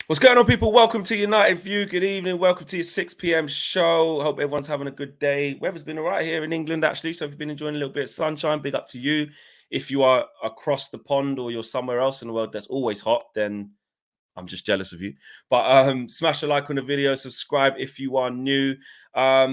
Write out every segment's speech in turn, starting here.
What's going on, people? Welcome to United View. Good evening. Welcome to your 6 p.m. show. Hope everyone's having a good day. Weather's been all right here in England, actually. So if you've been enjoying a little bit of sunshine, big up to you. If you are across the pond or you're somewhere else in the world that's always hot, then I'm just jealous of you. But smash a like on the video, subscribe if you are new.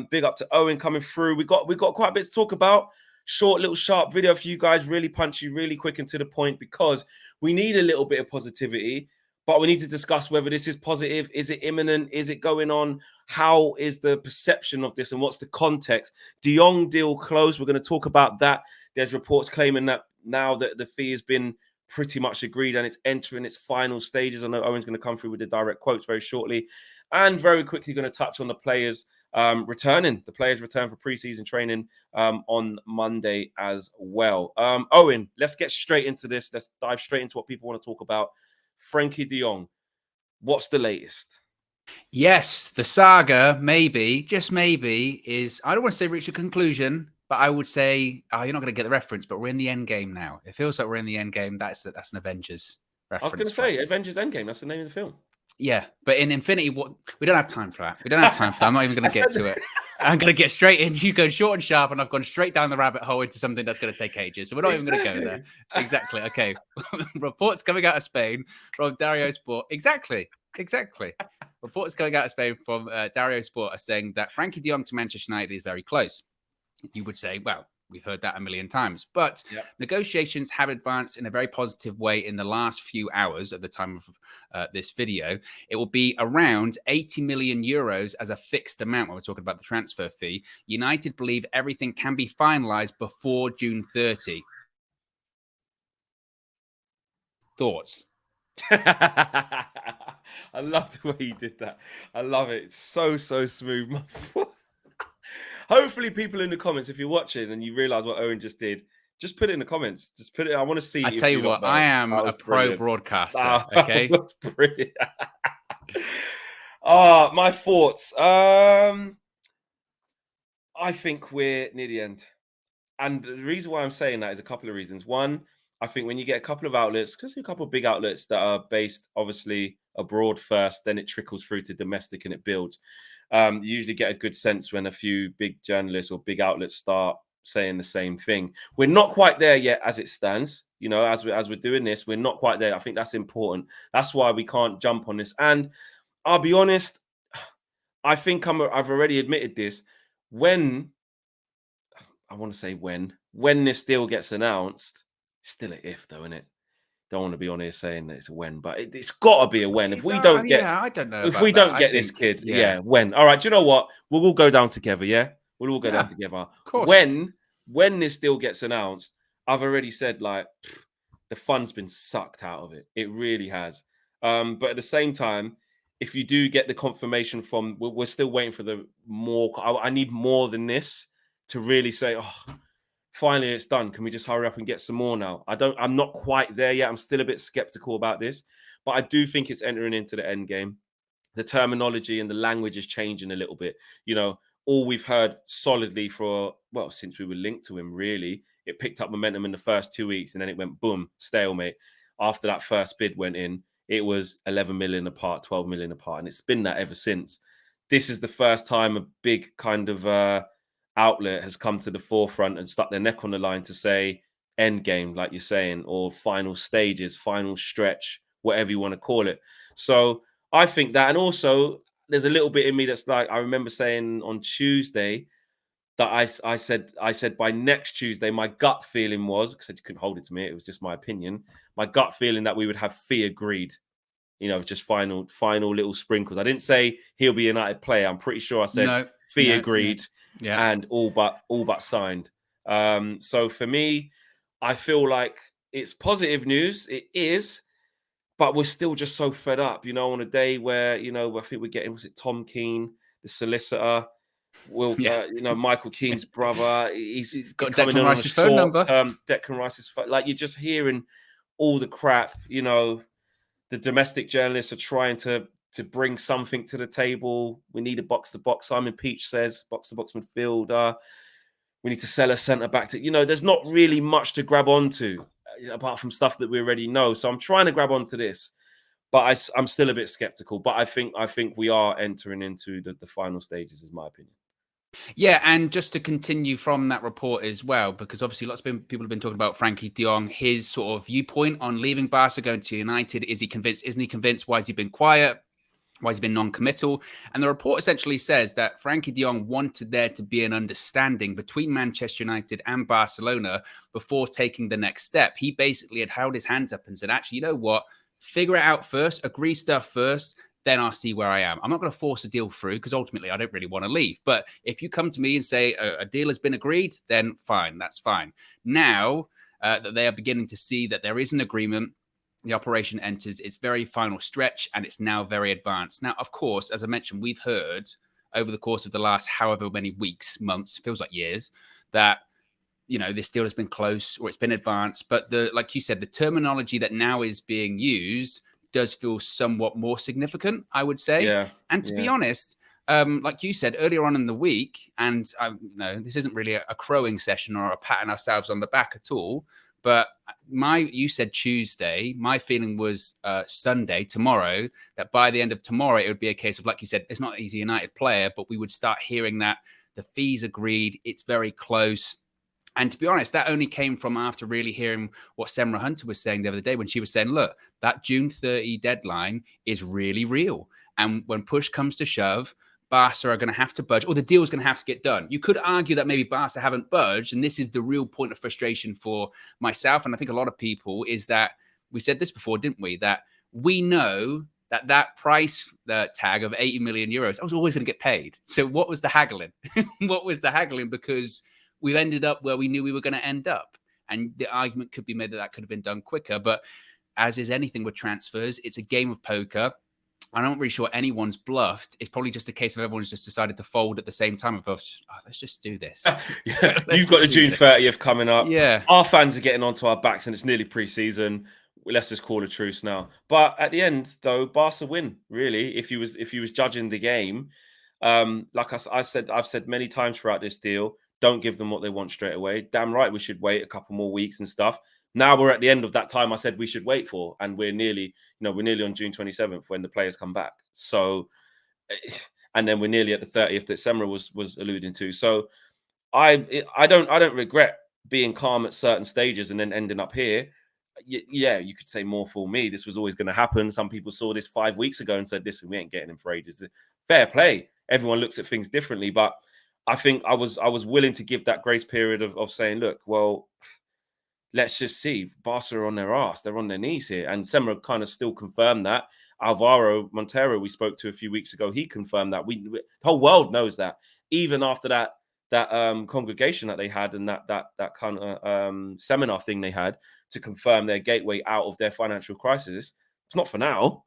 Big up to Owen coming through. We got quite a bit to talk about. Short, little sharp video for you guys, really punchy, really quick and to the point, because we need a little bit of positivity, but we need to discuss whether this is positive. Is it imminent? Is it going on? How is the perception of this and what's the context? Jong deal closed. We're going to talk about that. There's reports claiming that now that the fee has been pretty much agreed and it's entering its final stages. I know Owen's going to come through with the direct quotes very shortly, and very quickly going to touch on the players returning. The players return for preseason training on Monday as well. Owen, let's get straight into this. Let's dive straight into what people want to talk about. Frankie de Jong, what's the latest? Yes, the saga, maybe, just maybe, is, I don't want to say reach a conclusion, but I would say, you're not going to get the reference, but we're in the end game now. It feels like we're in the end game. That's an Avengers reference. I was going to say Avengers Endgame. That's the name of the film. Yeah, but in Infinity, we don't have time for that. We don't have time for that. I'm not even going to get to it. I'm going to get straight in. You go short and sharp, and I've gone straight down the rabbit hole into something that's going to take ages. So we're not even going to go there. Exactly. Okay. Reports coming out of Spain from Dario Sport. Exactly. Reports going out of Spain from Dario Sport are saying that Frankie de Jong to Manchester United is very close. You would say, well, we've heard that a million times. But negotiations have advanced in a very positive way in the last few hours at the time of this video. It will be around 80 million euros as a fixed amount when we're talking about the transfer fee. United believe everything can be finalized before June 30. Thoughts? I love the way you did that. I love it. It's so smooth. Hopefully people in the comments, if you're watching and you realize what Owen just did, just put it in the comments. Just put it. I want to see. I tell you what, I am a pro broadcaster. Okay, that's brilliant. My thoughts. I think we're near the end, and the reason why I'm saying that is a couple of reasons. One, I think when you get a couple of outlets, because a couple of big outlets that are based obviously abroad first, then it trickles through to domestic and it builds. You usually get a good sense when a few big journalists or big outlets start saying the same thing. We're not quite there yet as it stands. You know, as we're doing this, we're not quite there. I think that's important. That's why we can't jump on this. And I'll be honest, I think I've already admitted this. When this deal gets announced, still an if though, isn't it? Don't want to be on here saying that it's a when, but it's got to be a when. If we don't get, I don't know. If we don't get this kid, when? All right, do you know what? We'll all go down together. Yeah, we'll all go down together. Of course. When this deal gets announced, I've already said like the fun's been sucked out of it. It really has. But at the same time, if you do get the confirmation from, we're still waiting for the more. I need more than this to really say, oh, finally it's done. Can we just hurry up and get some more now? I'm not quite there yet. I'm still a bit skeptical about this, but I do think it's entering into the end game. The terminology and the language is changing a little bit. You know, all we've heard solidly since we were linked to him, really, it picked up momentum in the first 2 weeks and then it went boom, stalemate. After that first bid went in, it was 11 million apart, 12 million apart. And it's been that ever since. This is the first time a big kind of outlet has come to the forefront and stuck their neck on the line to say end game, like you're saying, or final stages, final stretch, whatever you want to call it. So I think that, and also there's a little bit in me that's like, I remember saying on Tuesday that I said by next Tuesday, my gut feeling was, because you couldn't hold it to me, it was just my opinion, my gut feeling that we would have fee agreed, you know, just final little sprinkles. I didn't say he'll be a United player. I'm pretty sure I said fee agreed. Yeah. And all but signed. So for me, I feel like it's positive news. It is, but we're still just so fed up, you know, on a day where, you know, I think we're getting, was it Tom Keane, the solicitor? Michael Keane's brother. He's got Declan Rice's phone number. Declan Rice's phone. Like, you're just hearing all the crap, you know. The domestic journalists are trying to bring something to the table. We need a box-to-box. Simon Peach says box-to-box midfielder. We need to sell a centre-back. There's not really much to grab onto apart from stuff that we already know. So I'm trying to grab onto this. but I'm still a bit skeptical. But I think we are entering into the final stages, is my opinion. Yeah, and just to continue from that report as well, because obviously lots of people have been talking about Frankie de Jong, his sort of viewpoint on leaving Barca, going to United. Is he convinced? Isn't he convinced? Why has he been quiet? Why has he been non-committal? And the report essentially says that Frankie de Jong wanted there to be an understanding between Manchester United and Barcelona before taking the next step. He basically had held his hands up and said, actually, you know what? Figure it out first, agree stuff first, then I'll see where I am. I'm not going to force a deal through because ultimately I don't really want to leave. But if you come to me and say a deal has been agreed, then fine, that's fine. Now that they are beginning to see that there is an agreement, the operation enters its very final stretch and it's now very advanced. Now, of course, as I mentioned, we've heard over the course of the last however many weeks, months, feels like years, that this deal has been close or it's been advanced. But like you said, the terminology that now is being used does feel somewhat more significant, I would say. Yeah. And to be honest, like you said earlier on in the week, and this isn't really a crowing session or a patting ourselves on the back at all. But you said Tuesday. My feeling was Sunday, tomorrow, that by the end of tomorrow, it would be a case of, like you said, it's not he's a United player, but we would start hearing that the fees agreed, it's very close. And to be honest, that only came from after really hearing what Semra Hunter was saying the other day when she was saying, look, that June 30 deadline is really real. And when push comes to shove, Barca are going to have to budge, or the deal is going to have to get done. You could argue that maybe Barca haven't budged, and this is the real point of frustration for myself, and I think a lot of people, is that we said this before, didn't we? That we know that price tag of 80 million euros, I was always going to get paid. So what was the haggling? What was the haggling? Because we've ended up where we knew we were going to end up. And the argument could be made that could have been done quicker. But as is anything with transfers, it's a game of poker. I'm not really sure anyone's bluffed. It's probably just a case of everyone's just decided to fold at the same time. Let's just do this. You've got the June 30th coming up. Yeah. Our fans are getting onto our backs and it's nearly pre-season. Let's just call a truce now. But at the end, though, Barca win, really, if you was judging the game. Like I've said many times throughout this deal, don't give them what they want straight away. Damn right, we should wait a couple more weeks and stuff. Now we're at the end of that time I said we should wait for, and we're nearly on June 27th when the players come back. So, and then we're nearly at the 30th that Semra was alluding to. So, I don't regret being calm at certain stages and then ending up here. Yeah, you could say more for me. This was always going to happen. Some people saw this 5 weeks ago and said, "Listen, we ain't getting him for ages." Fair play. Everyone looks at things differently, but I think I was willing to give that grace period of saying, look, well, let's just see. Barca are on their ass. They're on their knees here. And Semra kind of still confirmed that. Alvaro Montero, we spoke to a few weeks ago, he confirmed that. The whole world knows that. Even after that congregation that they had and that kind of seminar thing they had to confirm their gateway out of their financial crisis, it's not for now.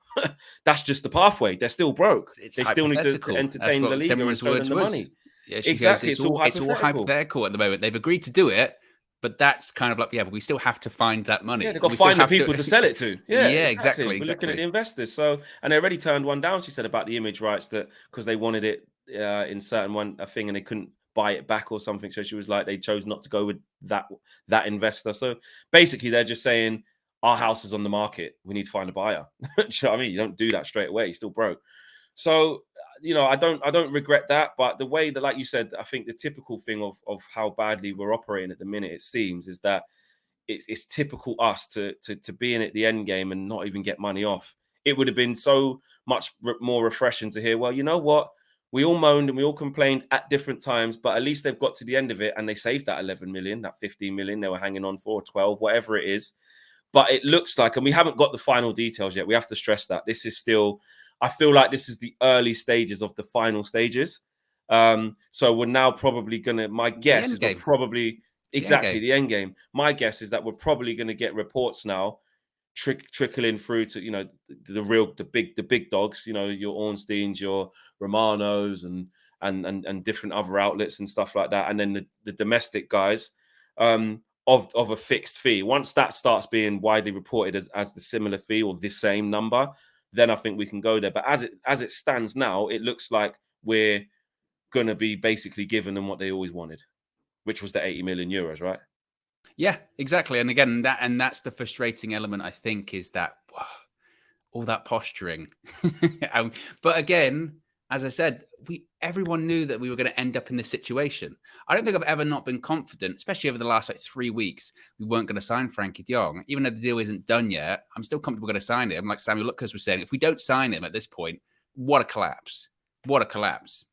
That's just the pathway. They're still broke. They still need to entertain the league and show them the money. Yeah, exactly. Goes, it's all hypothetical at the moment. They've agreed to do it, but that's kind of like, but we still have to find that money. Yeah, they've got to find the people to sell it to. Yeah, exactly. We're looking at the investors. So, and they already turned one down, she said, about the image rights, that because they wanted it in certain a thing and they couldn't buy it back or something. So she was like, they chose not to go with that investor. So basically they're just saying, our house is on the market. We need to find a buyer. Do you know what I mean? You don't do that straight away. You're still broke. So, I don't regret that. But the way that, like you said, I think the typical thing of how badly we're operating at the minute, it seems, is that it's typical us to be in at the end game and not even get money off. It would have been so much more refreshing to hear, well, you know what? We all moaned and we all complained at different times, but at least they've got to the end of it and they saved that 11 million, that 15 million they were hanging on for, 12, whatever it is. But it looks like, and we haven't got the final details yet. We have to stress that this is still, I feel like this is the early stages of the final stages. So we're now probably going to, my guess is we're probably, exactly, the end game. My guess is that we're probably going to get reports now trickling through to, the big dogs, your Ornsteins, your Romanos and different other outlets and stuff like that. And then the domestic guys, of a fixed fee. Once that starts being widely reported as the similar fee or the same number, then I think we can go there. But as it stands now, it looks like we're going to be basically giving them what they always wanted, which was the 80 million euros, right? Yeah, exactly. And again, that's the frustrating element, I think, is that all that posturing. But again, as I said, everyone knew that we were going to end up in this situation. I don't think I've ever not been confident, especially over the last 3 weeks, we weren't going to sign Frankie de Jong. Even though the deal isn't done yet, I'm still comfortable going to sign him. Like Samuel Lucas was saying, if we don't sign him at this point, what a collapse. What a collapse.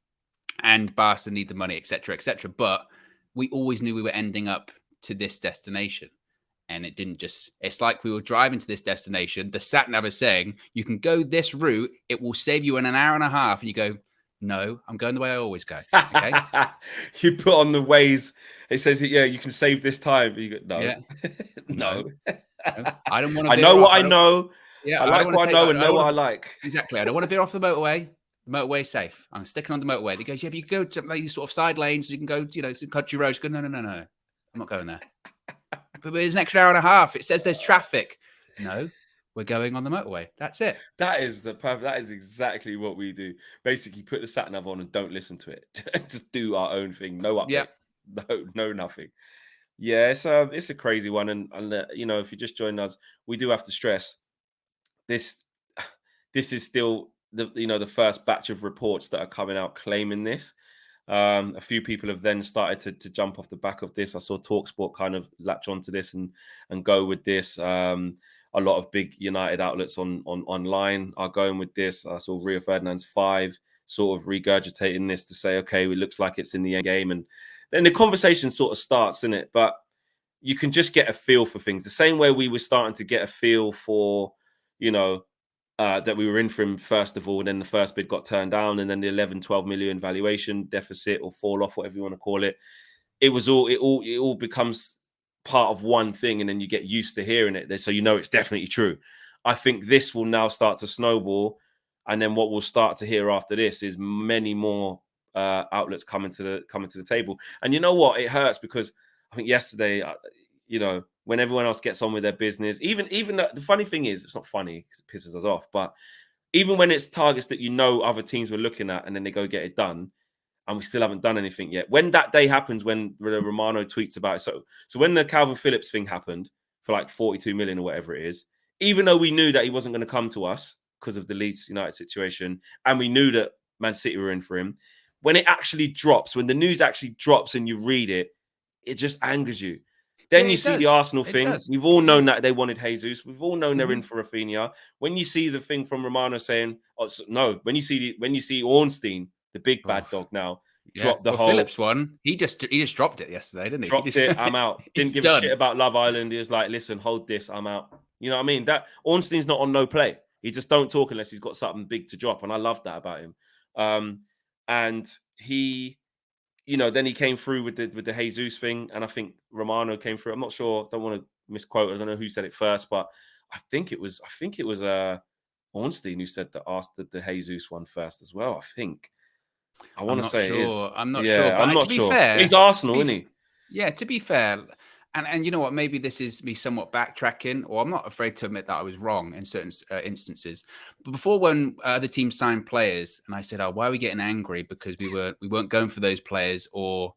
And Barca need the money, etc., etc. But we always knew we were ending up to this destination. And it didn't just, it's like we were driving to this destination. The sat nav is saying, you can go this route. It will save you an hour and a half. And you go, no, I'm going the way I always go. Okay. You put on the Waze. It says, yeah, you can save this time. You go, no, yeah. no. I don't want to. I know what I know. Yeah, I like what I know and know what I like. Exactly. I don't want to veer off the motorway. The motorway's safe. I'm sticking on the motorway. They go, yeah, but you can go to these sort of side lanes. You can go, some country roads. Go, no. I'm not going there. But there's an extra hour and a half. It says there's traffic. No, we're going on the motorway. That's it. That is that is exactly what we do. Basically, put the sat nav on and don't listen to it. Just do our own thing. No updates. Yep. No, nothing. Yeah, it's a crazy one. And if you just join us, we do have to stress this is still the first batch of reports that are coming out claiming this. A few people have then started to jump off the back of this. I saw TalkSport kind of latch onto this and go with this. A lot of big United outlets online are going with this. I saw Rio Ferdinand's 5 sort of regurgitating this to say, okay, it looks like it's in the end game. And then the conversation sort of starts, isn't it? But you can just get a feel for things. The same way we were starting to get a feel for, that we were in for him first of all, and then the first bid got turned down, and then the 11-12 million valuation deficit or fall off, whatever you want to call it. It all becomes part of one thing, and then you get used to hearing it, so it's definitely true. I think this will now start to snowball, and then what we'll start to hear after this is many more outlets coming to the table. And you know what? It hurts because I think yesterday, when everyone else gets on with their business, even the funny thing is, it's not funny because it pisses us off, but even when it's targets that other teams were looking at and then they go get it done, and we still haven't done anything yet. When that day happens, when Romano tweets about it, so when the Calvin Phillips thing happened for like 42 million or whatever it is, even though we knew that he wasn't going to come to us because of the Leeds United situation, and we knew that Man City were in for him, when it actually drops, when the news actually drops and you read it, it just angers you. Then you see the Arsenal thing. We've all known that they wanted Jesus. We've all known they're in for Rafinha. When you see the thing from Romano saying, when you see Ornstein, the big bad dog now, drop the whole Phillips one. He just dropped it yesterday, didn't he? Dropped it. I'm out. Didn't give a shit about Love Island. He was like, listen, hold this. I'm out. You know what I mean? That Ornstein's not on no play. He just don't talk unless he's got something big to drop, and I love that about him. And he. Then he came through with the Jesus thing, and I think Romano came through. I'm not sure. Don't want to misquote. I don't know who said it first, but I think it was Ornstein who said asked the Jesus one first as well. I think. I want to say it is. I'm not sure. But I'm not to sure. Be fair, he's Arsenal, isn't he? Yeah. To be fair. And you know what? Maybe this is me somewhat backtracking, or I'm not afraid to admit that I was wrong in certain instances. But before, when other teams signed players, and I said, "Oh, why are we getting angry because we weren't going for those players?" Or,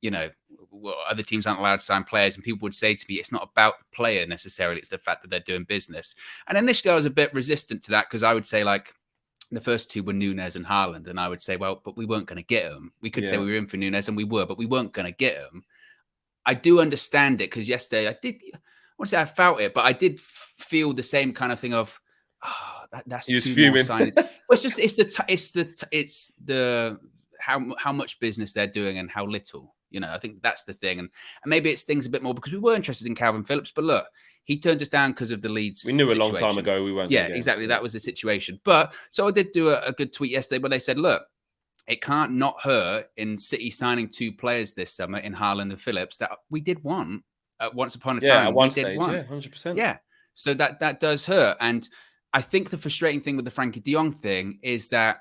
other teams aren't allowed to sign players, and people would say to me, "It's not about the player necessarily; it's the fact that they're doing business." And initially, I was a bit resistant to that because I would say the first two were Nunes and Haaland, and I would say, "Well, but we weren't going to get them. We could say we were in for Nunes, and we were, but we weren't going to get them." I do understand it because yesterday I want to say I felt it, but I did feel the same kind of thing of, that's too more signings. Well, it's the how much business they're doing and how little. I think that's the thing, and maybe it's things a bit more because we were interested in Calvin Phillips, but look, he turned us down because of the Leeds. We knew a long time ago we weren't. Yeah, exactly. That was the situation. But so I did do a good tweet yesterday where they said, look, it can't not hurt in City signing 2 players this summer in Haaland and Phillips that we did want once upon a time. Yeah, at one stage, 100%. Yeah, so that does hurt. And I think the frustrating thing with the Frankie de Jong thing is that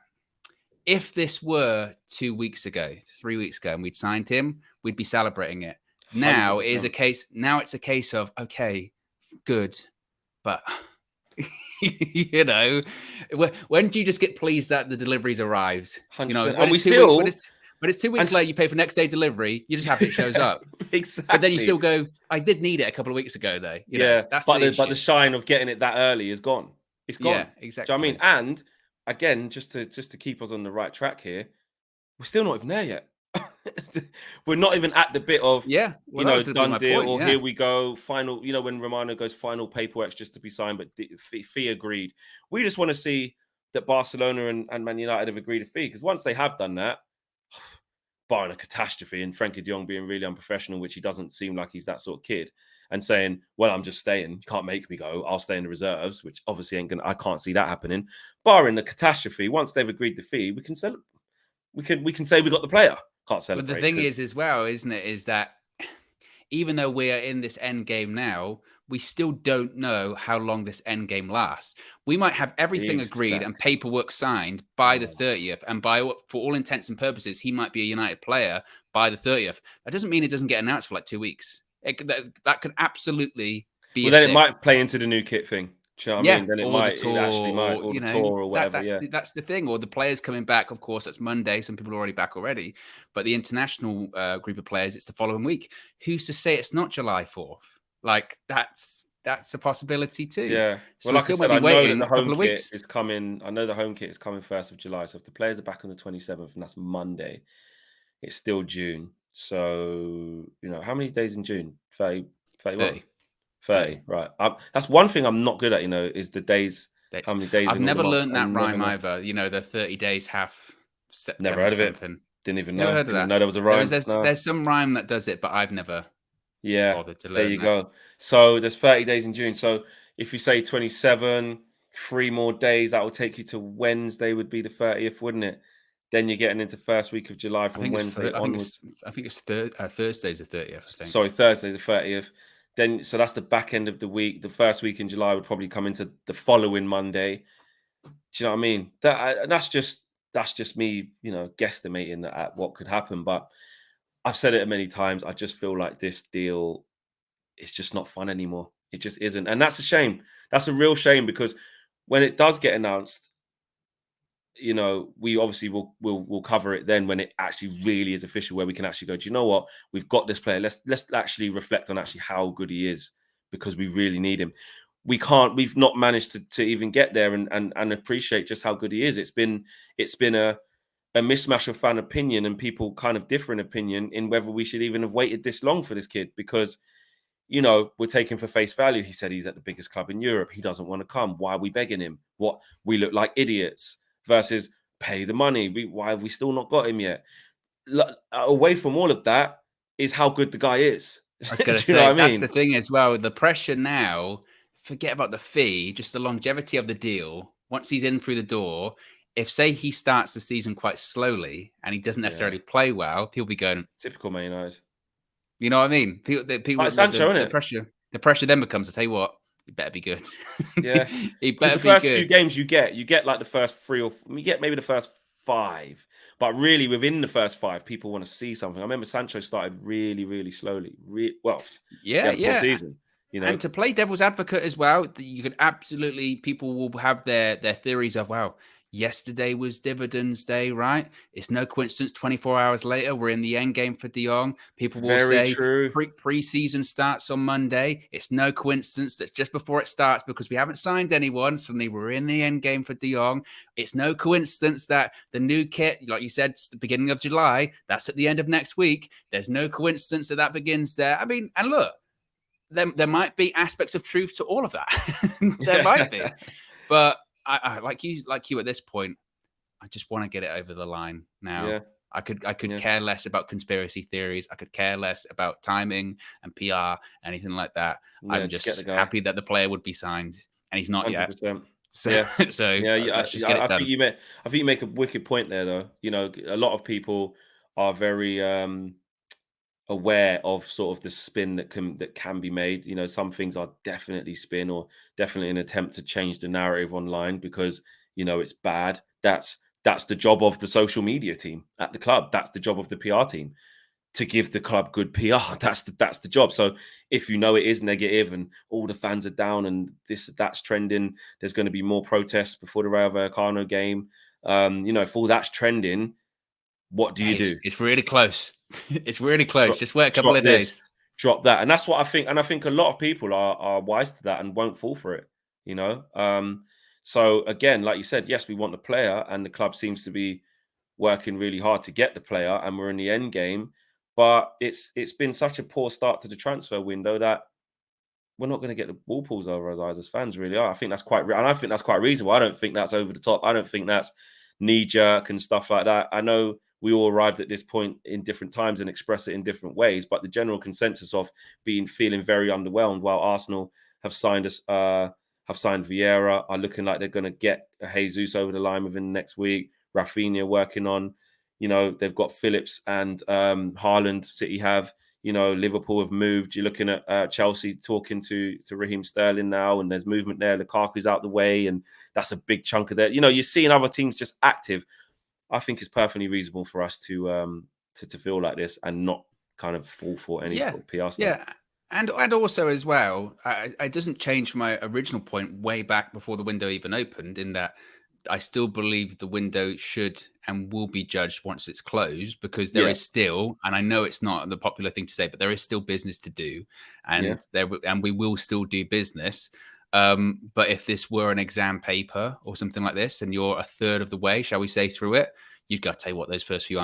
if this were 2 weeks ago, 3 weeks ago, and we'd signed him, we'd be celebrating it. Now 100%. It's a case of, okay, good, but... when do you just get pleased that the delivery's arrived? And when it's 2 weeks later, you pay for next day delivery. You just happy it shows up. Exactly. But then you still go, I did need it a couple of weeks ago, though. But the shine of getting it that early is gone. It's Yeah, gone. Do you know what I mean? exactly. And again, just to keep us on the right track here, we're still not even there yet. We're not even at the bit of, Yeah, well, that was going to be done my deal, point. or Yeah, here we go, final, when Romano goes final paperwork's just to be signed, but fee agreed. We just want to see that Barcelona and Man United have agreed a fee, because once they have done that, barring a catastrophe and Frankie de Jong being really unprofessional, which he doesn't seem like he's that sort of kid, and saying, well, I'm just staying, you can't make me go, I'll stay in the reserves, which obviously I can't see that happening. Barring the catastrophe, once they've agreed the fee, we can sell, we can say we got the player. Can't but the celebrate thing because is, as well, isn't it, is that even though we are in this end game now, we still don't know how long this end game lasts. We might have everything agreed and exactly. paperwork signed by the Oh. 30th, and for all intents and purposes, he might be a United player by the 30th. That doesn't mean it doesn't get announced for like 2 weeks. That could absolutely be Well, a then it thing. might play into the new kit thing. Do you know what I Yeah, mean? Then or the it actually tour, might, or or the tour or whatever. that's Yeah, that's the thing. Or the players coming back. Of course, that's Monday. Some people are already back already, but the international group of players, it's the following week. Who's to say it's not July 4th? Like that's a possibility too. yeah. Well, So we like I still might said, be I know that waiting the a home couple of kit weeks. is coming. I know the home kit is coming 1st of July. So if the players are back on the 27th, and that's Monday, it's still June. So how many days in June? 30, 31, 30, 30. 30 Right. That's one thing I'm not good at. Is the days. How days. many days I've in all the never months? learned I that never rhyme know. either. The 30 days half Never September heard of it. something. Didn't even You never know. heard of Didn't even that? know there was a There is rhyme. No. there's some rhyme that does it, but I've never Yeah, bothered to there learn you that. go. So there's 30 days in June. So if you say 27, 3 more days, that will take you to Wednesday would be the 30th, wouldn't it? Then you're getting into first week of July I from think it's Wednesday thir- onwards. I think it's Thursday's the 30th, I think. Sorry, Thursday the 30th. Then so that's the back end of the week. The first week in July would probably come into the following Monday. Do you know what I mean? That's just me, guesstimating at what could happen. But I've said it many times. I just feel like this deal, it's just not fun anymore. It just isn't. And that's a shame. That's a real shame, because when it does get announced, we obviously will cover it then when it actually really is official, where we can actually go, do you know what? We've got this player. Let's actually reflect on actually how good he is, because we really need him. We've not managed to even get there and appreciate just how good he is. It's been a mismatch of fan opinion and people kind of different opinion in whether we should even have waited this long for this kid, because we're taking for face value. He said he's at the biggest club in Europe. He doesn't want to come. Why are we begging him? What, we look like idiots, versus pay the money. Why have we still not got him yet? Away from all of that is how good the guy is. I was Do going to you know what say I that's the mean? thing as well. The pressure now, forget about the fee, just the longevity of the deal. Once he's in through the door, if say he starts the season quite slowly and he doesn't Yeah, necessarily play well, people be going, typical Man United. you know what I mean? People Like Sancho, isn't it? the pressure then becomes, I tell you what, he better be good. Yeah, He because better the be first few good. games you get like the first three, you get maybe the first five, but really within the first five, people want to see something. I remember Sancho started really, really slowly. Well, he Yeah, had a poor yeah. season. And to play devil's advocate as well, you could absolutely, people will have their theories of, wow, yesterday was dividends day, right? It's no coincidence 24 hours later we're in the end game for De Jong. People will Very say true. pre-season starts on Monday. It's no coincidence that just before it starts, because we haven't signed anyone, suddenly we're in the end game for De Jong. It's no coincidence that the new kit, like you said, it's the beginning of July, that's at the end of next week. There's no coincidence that begins there. I mean, and look, there might be aspects of truth to all of that. There might Yeah. be, but I like you at this point. I just want to get it over the line now. Yeah. I could Yeah. care less about conspiracy theories. I could care less about timing and PR, anything like that. Yeah. I'm Just get just the guy. happy that the player would be signed, and he's not yet. 100%. So, Yeah. Yeah. let's just get it I think done. you make a wicked point there, though. A lot of people are very aware of sort of the spin that can be made. Some things are definitely spin, or definitely an attempt to change the narrative online because it's bad. That's the job of the social media team at the club. That's the job of the PR team, to give the club good PR. That's the job. So if it is negative and all the fans are down and that's trending, there's going to be more protests before the Rayo Vallecano game. If all that's trending, what do you Hey, do? it's really close. It's really close. drop, Just wait a couple drop of this, days. drop that, and that's what I think. And I think a lot of people are wise to that and won't fall for it. You know, So again, like you said, yes, we want the player, and the club seems to be working really hard to get the player, and we're in the end game. But it's been such a poor start to the transfer window that we're not going to get the ball pulls over our eyes as fans. Really are. I think that's quite, and I think that's quite reasonable. I don't think that's over the top. I don't think that's knee jerk and stuff like that. I know we all arrived at this point in different times and express it in different ways, but the general consensus of feeling very underwhelmed, while Arsenal have signed us, have signed Vieira, are looking like they're going to get a Jesus over the line within the next week. Rafinha working on, they've got Phillips and Haaland. City have. Liverpool have moved. You're looking at Chelsea talking to Raheem Sterling now, and there's movement there. Lukaku's out the way, and that's a big chunk of that. You're seeing other teams just active. I think it's perfectly reasonable for us to feel like this and not kind of fall for any sort of PR stuff. Yeah. And also as well, it doesn't change from my original point way back before the window even opened, in that I still believe the window should and will be judged once it's closed, because there is still, and I know it's not the popular thing to say, but there is still business to do, and we will still do business. But if this were an exam paper or something like this, and you're a third of the way, shall we say, through it, you've got to tell you what those first few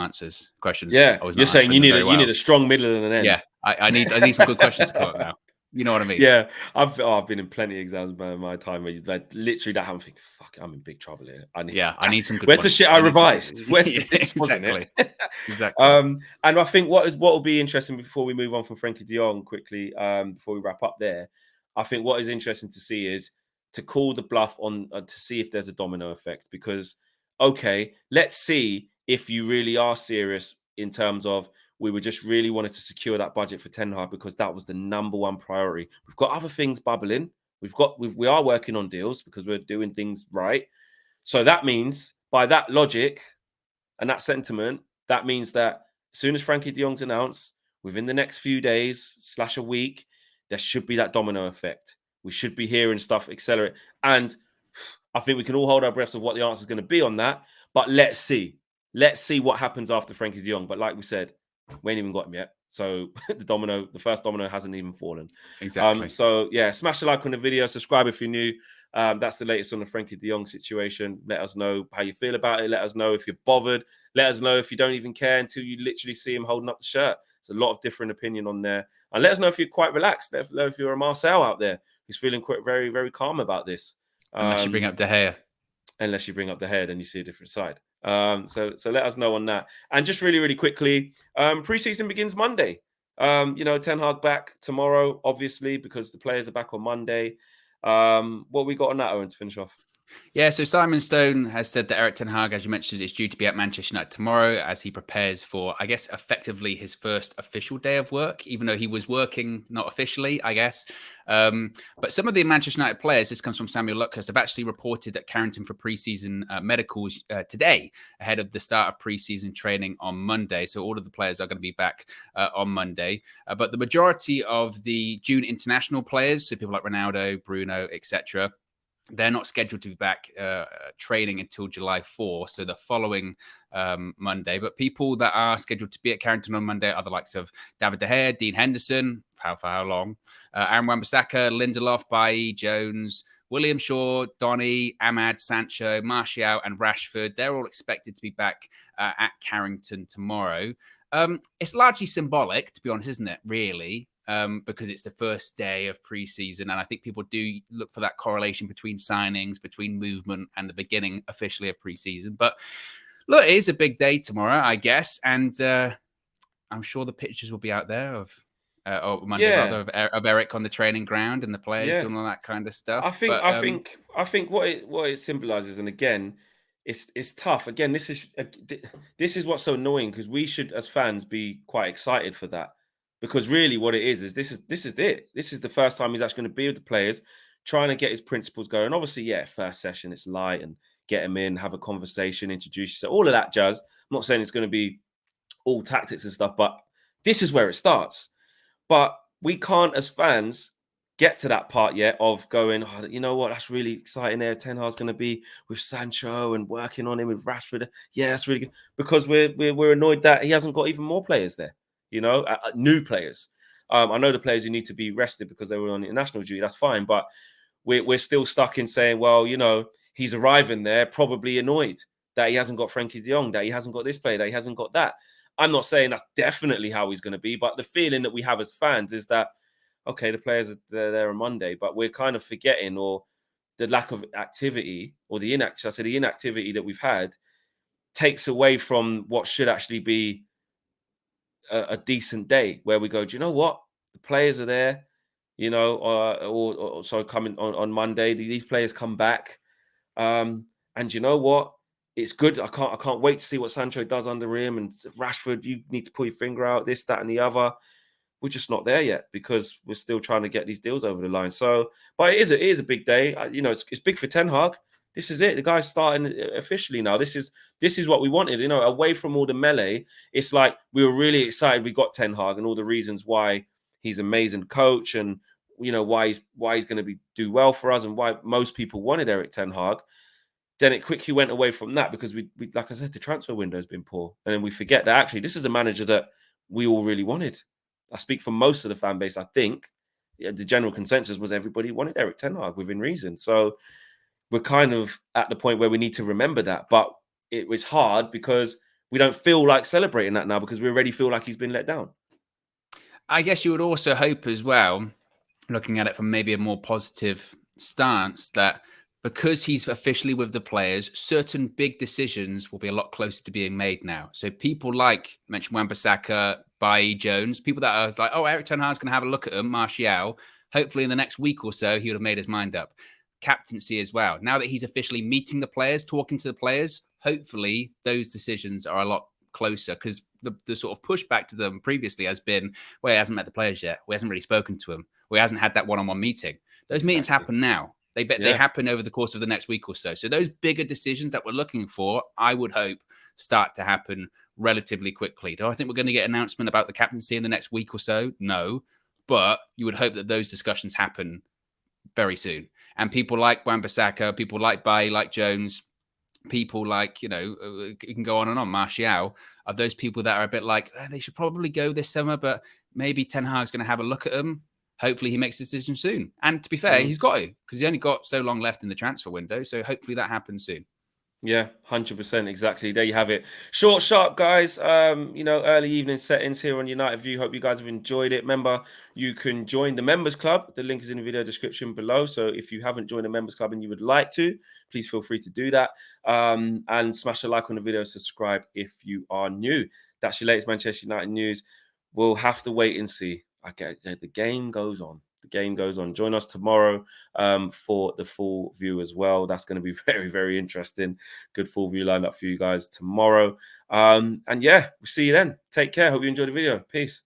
questions. Yeah, you're saying you need a strong middle and an end. Yeah, I need some good questions to come up now. You know what I mean? Yeah, I've been in plenty of exams by my time where you literally that I'm thinking, fuck, I'm in big trouble here. I need some good. Where's the shit I revised? Where's this? Exactly. Exactly. And I think what will be interesting, before we move on from Frenkie de Jong quickly, before we wrap up there, I think what is interesting to see is to call the bluff on to see if there's a domino effect. Because okay, let's see if you really are serious in terms of, we were just really wanted to secure that budget for Ten Hag because that was the number one priority. We've got other things bubbling. We are working on deals because we're doing things right. So that means, by that logic and that sentiment, that means that as soon as Frenkie de Jong's announced, within the next few days / a week, there should be that domino effect. We should be hearing stuff accelerate. And I think we can all hold our breaths of what the answer is going to be on that. But let's see. Let's see what happens after Frenkie de Jong. But like we said, we ain't even got him yet. So the first domino hasn't even fallen. Exactly. So yeah, smash a like on the video, subscribe if you're new. That's the latest on the Frenkie de Jong situation. Let us know how you feel about it. Let us know if you're bothered. Let us know if you don't even care until you literally see him holding up the shirt. There's a lot of different opinion on there. And let us know if you're quite relaxed. Let us know if you're a Marcel out there who's feeling quite very, very calm about this. Unless you bring up De Gea. Unless you bring up the head and you see a different side. So let us know on that. And just really, really quickly, preseason begins Monday. Ten Hag back tomorrow, obviously, because the players are back on Monday. What we got on that, Owen, to finish off? Yeah, so Simon Stone has said that Erik ten Hag, as you mentioned, is due to be at Manchester United tomorrow as he prepares for, I guess, effectively his first official day of work, even though he was working not officially, I guess. But some of the Manchester United players, this comes from Samuel Luckhurst, have actually reported at Carrington for pre-season medicals today, ahead of the start of pre-season training on Monday. So all of the players are going to be back on Monday. But the majority of the June international players, so people like Ronaldo, Bruno, etc., they're not scheduled to be back training until July 4, so the following Monday. But people that are scheduled to be at Carrington on Monday are the likes of David De Gea, Dean Henderson, for how long, Aaron Wan-Bissaka, Lindelof, Bailly, Jones, William Shaw, Donny, Ahmad, Sancho, Martial, and Rashford. They're all expected to be back at Carrington tomorrow. It's largely symbolic, to be honest, isn't it, really? Because it's the first day of pre-season. And I think people do look for that correlation between signings, between movement, and the beginning officially of pre-season. But look, it is a big day tomorrow, I guess. And I'm sure the pictures will be out there of Monday, rather, of Eric on the training ground and the players doing all that kind of stuff. I think what it symbolizes, and again, it's tough. Again, this is what's so annoying, because we should, as fans, be quite excited for that. Because really what it is this is it. This is the first time he's actually going to be with the players, trying to get his principles going. Obviously, first session, it's light and get him in, have a conversation, introduce yourself, all of that jazz. I'm not saying it's going to be all tactics and stuff, but this is where it starts. But we can't, as fans, get to that part yet of going, oh, you know what, that's really exciting there. Ten Hag's going to be with Sancho and working on him with Rashford. Yeah, that's really good. Because we're annoyed that he hasn't got even more players there. New players. I know the players who need to be rested because they were on international duty. That's fine, but we're still stuck in saying, well, he's arriving there probably annoyed that he hasn't got Frankie de Jong, that he hasn't got this player, that he hasn't got that. I'm not saying that's definitely how he's going to be, but the feeling that we have as fans is that, okay, the players are there on Monday, but we're kind of forgetting, or the lack of activity, or the inactivity that we've had takes away from what should actually be a decent day where we go, do you know what? The players are there, you know, or so coming on Monday, these players come back. And you know what? It's good. I can't wait to see what Sancho does under him. And Rashford, you need to pull your finger out, this, that, and the other. We're just not there yet because we're still trying to get these deals over the line. So, but it is a big day. You know, it's big for Ten Hag. This is it. The guy's starting officially now. This is what we wanted. You know, away from all the melee, it's like we were really excited. We got Ten Hag and all the reasons why he's an amazing coach, and you know why he's going to do well for us, and why most people wanted Eric Ten Hag. Then it quickly went away from that because we like I said, the transfer window has been poor, and then we forget that actually this is a manager that we all really wanted. I speak for most of the fan base. I think the general consensus was everybody wanted Eric Ten Hag within reason. So we're kind of at the point where we need to remember that. But it was hard because we don't feel like celebrating that now because we already feel like he's been let down. I guess you would also hope as well, looking at it from maybe a more positive stance, that because he's officially with the players, certain big decisions will be a lot closer to being made now. So people like, mentioned Wan-Bissaka, Bailly, Jones, people that are like, oh, Eric Ten Hag's going to have a look at him, Martial. Hopefully in the next week or so, he would have made his mind up. Captaincy as well. Now that he's officially meeting the players, talking to the players, hopefully those decisions are a lot closer, because the sort of pushback to them previously has been, well, he hasn't met the players yet. We hasn't really spoken to him. We hasn't had that one-on-one meeting. Those meetings happen now. They happen over the course of the next week or so. So those bigger decisions that we're looking for, I would hope, start to happen relatively quickly. Do I think we're going to get an announcement about the captaincy in the next week or so? No. But you would hope that those discussions happen very soon. And people like Wan-Bissaka, people like Bailly, like Jones, people like, you know, you can go on and on, Martial, are those people that are a bit like, they should probably go this summer, but maybe Ten Hag's going to have a look at them. Hopefully he makes a decision soon. And to be fair, he's got to, because he's only got so long left in the transfer window. So hopefully that happens soon. Yeah, 100%. Exactly. There you have it. Short, sharp, guys. You know, early evening settings here on United View. Hope you guys have enjoyed it. Remember, you can join the members club. The link is in the video description below. So if you haven't joined the members club and you would like to, please feel free to do that. And smash a like on the video, subscribe if you are new. That's your latest Manchester United news. We'll have to wait and see. Okay, the game goes on. The game goes on. Join us tomorrow for the full view as well. That's going to be very, very interesting. Good full view lined up for you guys tomorrow. And yeah, we'll see you then. Take care. Hope you enjoyed the video. Peace.